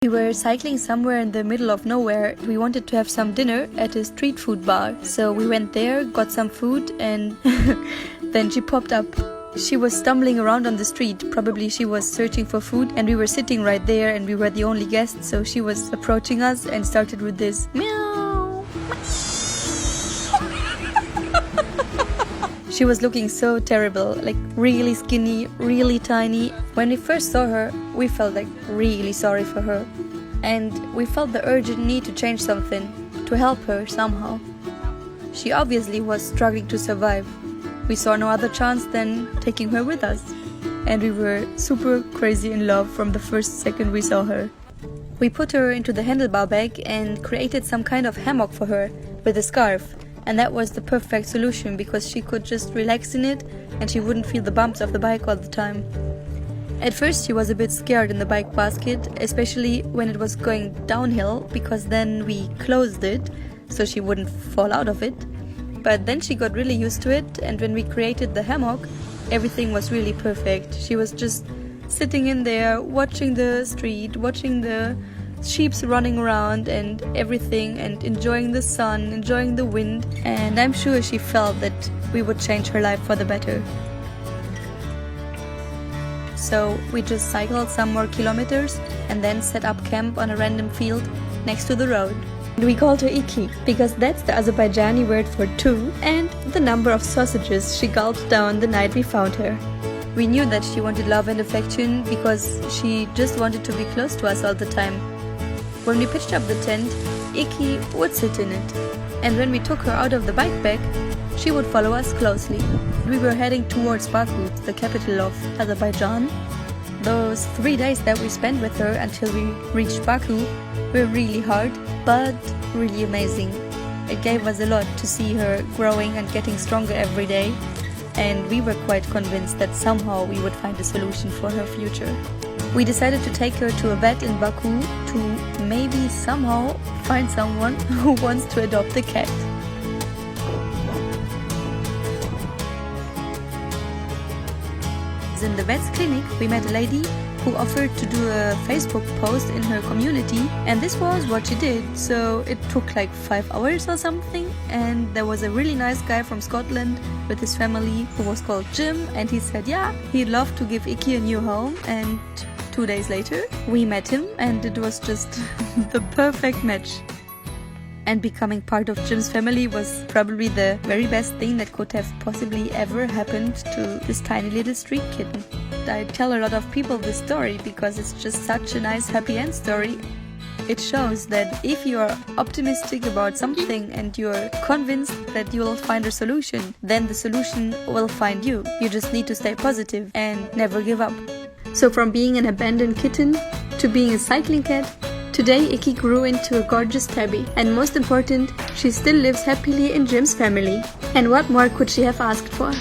We were cycling somewhere in the middle of nowhere. We wanted to have some dinner at a street food bar. So we went there, got some food, and then she popped up. She was stumbling around on the street. Probably she was searching for food, and we were sitting right there and we were the only guests. So she was approaching us and started with this meow. She was looking so terrible, like really skinny, really tiny. When we first saw her, we felt like really sorry for her. And we felt the urgent need to change something, to help her somehow. She obviously was struggling to survive. We saw no other chance than taking her with us. And we were super crazy in love from the first second we saw her. We put her into the handlebar bag and created some kind of hammock for her with a scarf. And that was the perfect solution because she could just relax in it and she wouldn't feel the bumps of the bike all the time. At first she was a bit scared in the bike basket, especially when it was going downhill, because then we closed it so she wouldn't fall out of it. But then she got really used to it, and when we created the hammock, everything was really perfect. She was just sitting in there, watching the street, watching the sheeps running around and everything, and enjoying the sun, enjoying the wind, and I'm sure she felt that we would change her life for the better. So we just cycled some more kilometers and then set up camp on a random field next to the road. We called her Iki because that's the Azerbaijani word for two and the number of sausages she gulped down the night we found her. We knew that she wanted love and affection because she just wanted to be close to us all the time. When we pitched up the tent, Iki would sit in it, and when we took her out of the bike pack, she would follow us closely. We were heading towards Baku, the capital of Azerbaijan. Those 3 days that we spent with her until we reached Baku were really hard, but really amazing. It gave us a lot to see her growing and getting stronger every day, and we were quite convinced that somehow we would find a solution for her future. We decided to take her to a vet in Baku to maybe somehow find someone who wants to adopt the cat. In the vet's clinic, we met a lady who offered to do a Facebook post in her community, and this was what she did. So it took like 5 hours or something, and there was a really nice guy from Scotland with his family who was called Jim, and he said yeah, he'd love to give Iki a new home. And 2 days later we met him, and it was just the perfect match. And becoming part of Jim's family was probably the very best thing that could have possibly ever happened to this tiny little street kitten. I tell a lot of people this story because it's just such a nice happy end story. It shows that if you are optimistic about something and you're convinced that you will find a solution, then the solution will find you. You just need to stay positive and never give up. So from being an abandoned kitten to being a cycling cat, today Iki grew into a gorgeous tabby, and most important, she still lives happily in Jim's family. And what more could she have asked for?